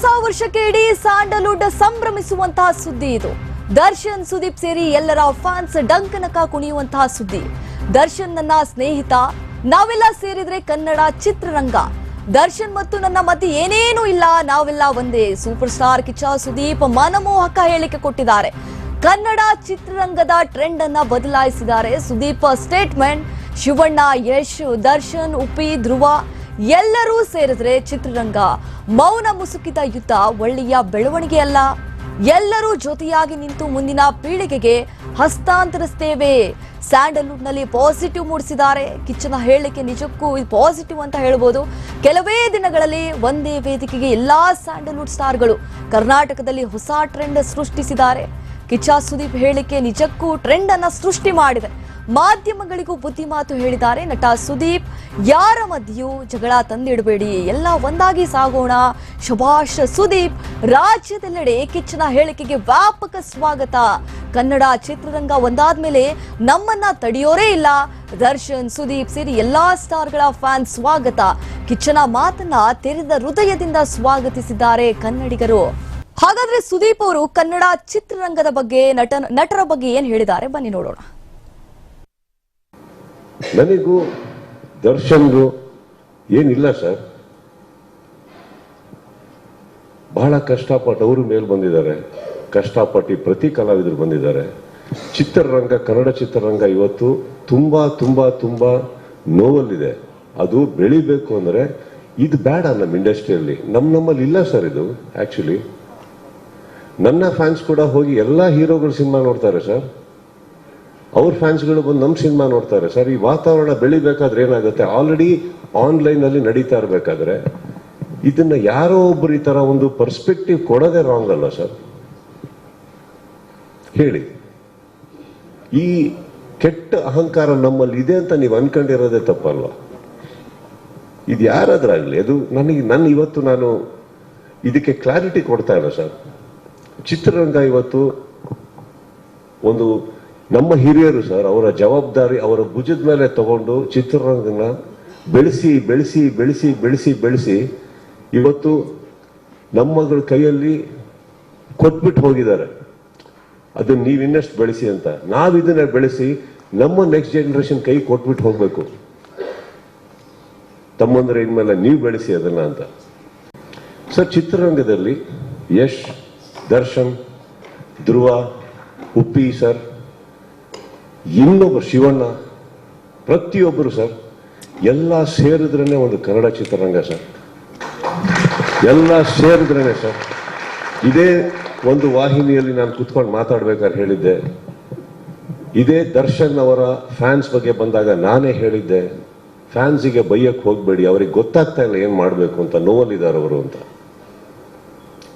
ಹೊಸ ವರ್ಷಕ್ಕೆ ಇಡೀ ಸ್ಯಾಂಡಲ್ವುಡ್ ಸಂಭ್ರಮಿಸುವಂತಹ ಸುದ್ದಿ ಇದು. ದರ್ಶನ್ ಸುದೀಪ್ ಸೇರಿ ಎಲ್ಲರ ಫ್ಯಾನ್ಸ್ ಡಂಕನಕ ಕುಣಿಯುವಂತಹ ಸುದ್ದಿ. ದರ್ಶನ್ ನನ್ನ ಸ್ನೇಹಿತ, ನಾವೆಲ್ಲ ಸೇರಿದ್ರೆ ಕನ್ನಡ ಚಿತ್ರರಂಗ. ದರ್ಶನ್ ಮತ್ತು ನನ್ನ ಮಧ್ಯೆ ಏನೇನೂ ಇಲ್ಲ, ನಾವೆಲ್ಲ ಒಂದೇ. ಸೂಪರ್ ಸ್ಟಾರ್ ಕಿಚ್ಚ ಸುದೀಪ್ ಮನಮೋಹಕ ಹೇಳಿಕೆ ಕೊಟ್ಟಿದ್ದಾರೆ. ಕನ್ನಡ ಚಿತ್ರರಂಗದ ಟ್ರೆಂಡ್ ಅನ್ನ ಬದಲಾಯಿಸಿದ್ದಾರೆ. ಸುದೀಪ್ ಸ್ಟೇಟ್ಮೆಂಟ್: ಶಿವಣ್ಣ, ಯಶ್, ದರ್ಶನ್, ಉಪ್ಪಿ, ಧ್ರುವ ಎಲ್ಲರೂ ಸೇರಿದ್ರೆ ಚಿತ್ರರಂಗ ಮೌನ ಮುಸುಕಿದ ಯುದ್ಧ ಒಳ್ಳೆಯ ಬೆಳವಣಿಗೆ ಅಲ್ಲ. ಎಲ್ಲರೂ ಜೊತೆಯಾಗಿ ನಿಂತು ಮುಂದಿನ ಪೀಳಿಗೆಗೆ ಹಸ್ತಾಂತರಿಸ್ತೇವೆ. ಸ್ಯಾಂಡಲ್ವುಡ್ ನಲ್ಲಿ ಪಾಸಿಟಿವ್ ಮೂಡಿಸಿದ್ದಾರೆ. ಕಿಚ್ಚನ ಹೇಳಿಕೆ ನಿಜಕ್ಕೂ ಪಾಸಿಟಿವ್ ಅಂತ ಹೇಳ್ಬೋದು. ಕೆಲವೇ ದಿನಗಳಲ್ಲಿ ಒಂದೇ ವೇದಿಕೆಗೆ ಎಲ್ಲಾ ಸ್ಯಾಂಡಲ್ವುಡ್ ಸ್ಟಾರ್ಗಳು ಕರ್ನಾಟಕದಲ್ಲಿ ಹೊಸ ಟ್ರೆಂಡ್ ಸೃಷ್ಟಿಸಿದ್ದಾರೆ. ಕಿಚ್ಚ ಸುದೀಪ್ ಹೇಳಿಕೆ ನಿಜಕ್ಕೂ ಟ್ರೆಂಡ್ ಅನ್ನ ಸೃಷ್ಟಿ ಮಾಡಿದೆ. ಮಾಧ್ಯಮಗಳಿಗೂ ಬುದ್ಧಿ ಮಾತು ಹೇಳಿದ್ದಾರೆ ನಟ ಸುದೀಪ್. ಯಾರ ಮಧ್ಯೆಯೂ ಜಗಳ ತಂದಿಡಬೇಡಿ, ಎಲ್ಲ ಒಂದಾಗಿ ಸಾಗೋಣ. ಶಭಾಷ್ ಸುದೀಪ್. ರಾಜ್ಯದೆಲ್ಲೆಡೆ ಕಿಚ್ಚನ ಹೇಳಿಕೆಗೆ ವ್ಯಾಪಕ ಸ್ವಾಗತ. ಕನ್ನಡ ಚಿತ್ರರಂಗ ಒಂದಾದ್ಮೇಲೆ ನಮ್ಮನ್ನ ತಡೆಯೋರೇ ಇಲ್ಲ. ದರ್ಶನ್, ಸುದೀಪ್ ಸೇರಿ ಎಲ್ಲಾ ಸ್ಟಾರ್ಗಳ ಫ್ಯಾನ್ ಸ್ವಾಗತ. ಕಿಚ್ಚನ ಮಾತನ್ನ ತೆರೆದ ಹೃದಯದಿಂದ ಸ್ವಾಗತಿಸಿದ್ದಾರೆ ಕನ್ನಡಿಗರು. ಹಾಗಾದ್ರೆ ಸುದೀಪ್ ಅವರು ಕನ್ನಡ ಚಿತ್ರರಂಗದ ಬಗ್ಗೆ, ನಟರ ಬಗ್ಗೆ ಏನ್ ಹೇಳಿದ್ದಾರೆ ಬನ್ನಿ ನೋಡೋಣ. ನನಗೂ ದರ್ಶನ್ಗೂ ಏನಿಲ್ಲ ಸರ್. ಬಹಳ ಕಷ್ಟಪಟ್ಟು ಅವರು ಮೇಲೆ ಬಂದಿದ್ದಾರೆ. ಕಷ್ಟಪಟ್ಟು ಪ್ರತಿ ಕಲಾವಿದರು ಬಂದಿದ್ದಾರೆ. ಚಿತ್ರರಂಗ, ಕನ್ನಡ ಚಿತ್ರರಂಗ ಇವತ್ತು ತುಂಬಾ ತುಂಬಾ ತುಂಬಾ ನೋವಲ್ಲಿದೆ. ಅದು ಬೆಳಿಬೇಕು ಅಂದ್ರೆ ಇದು ಬೇಡ ನಮ್ಮ ಇಂಡಸ್ಟ್ರಿಯಲ್ಲಿ. ನಮ್ಮಲ್ಲಿ ಇಲ್ಲ ಸರ್ ಇದು. ಆಕ್ಚುಲಿ ನನ್ನ ಫ್ಯಾನ್ಸ್ ಕೂಡ ಹೋಗಿ ಎಲ್ಲ ಹೀರೋಗಳು ಸಿನಿಮಾ ನೋಡ್ತಾರೆ ಸರ್. ಅವ್ರ ಫ್ಯಾನ್ಸ್ಗಳು ಬಂದು ನಮ್ಮ ಸಿನಿಮಾ ನೋಡ್ತಾರೆ ಸರ್. ಈ ವಾತಾವರಣ ಬೆಳಿಬೇಕಾದ್ರೆ ಏನಾಗುತ್ತೆ, ಆಲ್ರೆಡಿ ಆನ್ಲೈನ್ ಅಲ್ಲಿ ನಡೀತಾ ಇರಬೇಕಾದ್ರೆ ಇದನ್ನ ಯಾರೋ ಒಬ್ರು ಈ ತರ ಒಂದು ಪರ್ಸ್ಪೆಕ್ಟಿವ್ ಕೊಡೋದೇ ರಾಂಗ್ ಅಲ್ಲ ಸರ್? ಹೇಳಿ. ಈ ಕೆಟ್ಟ ಅಹಂಕಾರ ನಮ್ಮಲ್ಲಿ ಇದೆ ಅಂತ ನೀವು ಅನ್ಕೊಂಡಿರೋದೇ ತಪ್ಪಲ್ವಾ? ಇದು ಯಾರಾದ್ರಾಗ್ಲಿ, ಅದು ಇವತ್ತು ನಾನು ಇದಕ್ಕೆ ಕ್ಲಾರಿಟಿ ಕೊಡ್ತಾ ಇಲ್ಲ ಸರ್. ಚಿತ್ರರಂಗ ಇವತ್ತು ಒಂದು ನಮ್ಮ ಹಿರಿಯರು ಸರ್, ಅವರ ಜವಾಬ್ದಾರಿ ಅವರ ಭುಜದ ಮೇಲೆ ತಗೊಂಡು ಚಿತ್ರರಂಗನ ಬೆಳೆಸಿ ಬೆಳೆಸಿ ಬೆಳೆಸಿ ಬೆಳೆಸಿ ಬೆಳೆಸಿ ಇವತ್ತು ನಮ್ಮಗಳ ಕೈಯಲ್ಲಿ ಕೊಟ್ಬಿಟ್ಟು ಹೋಗಿದ್ದಾರೆ. ಅದನ್ನ ನೀವು ಇನ್ನಷ್ಟು ಬೆಳೆಸಿ ಅಂತ. ನಾವಿದನ್ನ ಬೆಳೆಸಿ ನಮ್ಮ ನೆಕ್ಸ್ಟ್ ಜನರೇಷನ್ ಕೈ ಕೊಟ್ಬಿಟ್ಟು ಹೋಗ್ಬೇಕು. ತಮ್ಮಂದ್ರೆ ಇನ್ಮೇಲೆ ನೀವು ಬೆಳೆಸಿ ಅದನ್ನ ಅಂತ ಸರ್. ಚಿತ್ರರಂಗದಲ್ಲಿ ಯಶ್, ದರ್ಶನ್, ಧ್ರುವ, ಉಪ್ಪಿ ಸರ್, ಇನ್ನೊಬ್ಬರು ಶಿವಣ್ಣ, ಪ್ರತಿಯೊಬ್ಬರು ಸರ್, ಎಲ್ಲ ಸೇರಿದ್ರೇನೆ ಒಂದು ಕನ್ನಡ ಚಿತ್ರರಂಗ ಸರ್. ಎಲ್ಲ ಸೇರಿದ್ರೇನೆ ಸರ್. ಇದೇ ಒಂದು ವಾಹಿನಿಯಲ್ಲಿ ನಾನು ಕುತ್ಕೊಂಡು ಮಾತಾಡ್ಬೇಕಾದ್ರೆ ಹೇಳಿದ್ದೆ. ಇದೇ ದರ್ಶನ್ ಅವರ ಫ್ಯಾನ್ಸ್ ಬಗ್ಗೆ ಬಂದಾಗ ನಾನೇ ಹೇಳಿದ್ದೆ, ಫ್ಯಾನ್ಸಿಗೆ ಬೈಯಕ್ಕೆ ಹೋಗ್ಬೇಡಿ, ಅವ್ರಿಗೆ ಗೊತ್ತಾಗ್ತಾ ಇಲ್ಲ ಏನ್ ಮಾಡಬೇಕು ಅಂತ, ನೋವಲ್ಲಿದ್ದಾರೆ ಅವರು ಅಂತ.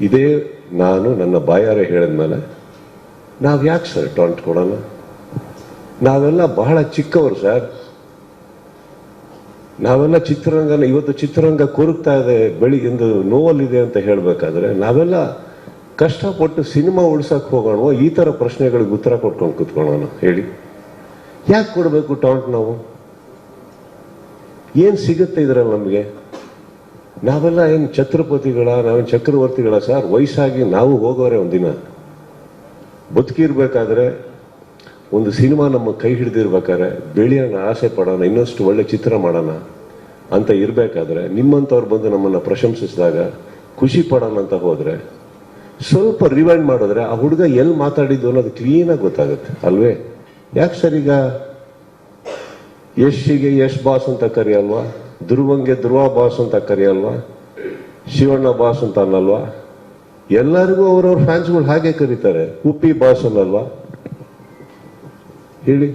ಇದೇ ನಾನು ನನ್ನ ಬಾಯಾರೆ ಹೇಳಿದ್ಮೇಲೆ ನಾವ್ ಯಾಕೆ ಸರ್ ಟಾಂಟ್ ಕೊಡೋಣ? ನಾವೆಲ್ಲ ಬಹಳ ಚಿಕ್ಕವರು ಸರ್. ನಾವೆಲ್ಲ ಚಿತ್ರರಂಗನ ಇವತ್ತು ಚಿತ್ರರಂಗ ಕೊರಗ್ತಾ ಇದೆ, ಬೆಳಿಗ್ಗೆ ನೋವಲ್ಲಿದೆ ಅಂತ ಹೇಳ್ಬೇಕಾದ್ರೆ ನಾವೆಲ್ಲ ಕಷ್ಟಪಟ್ಟು ಸಿನಿಮಾ ಉಳ್ಸಕ್ ಹೋಗೋಣ. ಈ ತರ ಪ್ರಶ್ನೆಗಳಿಗೆ ಉತ್ತರ ಕೊಟ್ಕೊಂಡು ಕುತ್ಕೊಳ್ಳೋಣ. ಹೇಳಿ, ಯಾಕೆ ಕೊಡ್ಬೇಕು ಟಾಂಟ್? ನಾವು ಏನ್ ಸಿಗುತ್ತೆ ಇದ್ರಲ್ಲಿ ನಮ್ಗೆ? ನಾವೆಲ್ಲ ಏನ್ ಛತ್ರಪತಿಗಳ, ನಾವೇನ್ ಚಕ್ರವರ್ತಿಗಳ ಸರ್? ವಯಸ್ಸಾಗಿ ನಾವು ಹೋಗೋರೆ ಒಂದಿನ. ಬದುಕಿರ್ಬೇಕಾದ್ರೆ ಒಂದು ಸಿನಿಮಾ ನಮ್ಮ ಕೈ ಹಿಡಿದಿರ್ಬೇಕಾದ್ರೆ ಬೆಳೆಯೋಣ, ಆಸೆ ಪಡೋಣ, ಇನ್ನಷ್ಟು ಒಳ್ಳೆ ಚಿತ್ರ ಮಾಡೋಣ ಅಂತ ಇರ್ಬೇಕಾದ್ರೆ ನಿಮ್ಮಂಥವ್ರು ಬಂದು ನಮ್ಮನ್ನ ಪ್ರಶಂಸಿಸಿದಾಗ ಖುಷಿ ಪಡೋಣ ಅಂತ ಹೋದ್ರೆ, ಸ್ವಲ್ಪ ರಿವೈಂಡ್ ಮಾಡಿದ್ರೆ ಆ ಹುಡುಗ ಎಲ್ಲಿ ಮಾತಾಡಿದ್ದು ಅನ್ನೋದು ಕ್ಲೀನಾಗಿ ಗೊತ್ತಾಗುತ್ತೆ ಅಲ್ವೇ? ಯಾಕೆ ಸರ್ ಈಗ ಯಶ್ಗೆ ಯಶ್ ಬಾಸ್ ಅಂತ ಕರೆಯಲ್ವಾ? ಧ್ರುವಂಗೆ ಧ್ರುವ ಬಾಸ್ ಅಂತ ಕರೆಯಲ್ವಾ? ಶಿವಣ್ಣ ಬಾಸ್ ಅಂತ ಅನ್ನಲ್ವಾ? ಎಲ್ಲರಿಗೂ ಅವ್ರವ್ರ ಫ್ಯಾನ್ಸ್ಗಳು ಹಾಗೆ ಕರೀತಾರೆ. ಉಪ್ಪಿ ಬಾಸ್ ಅನ್ನಲ್ವಾ? ಹೇಳಿ.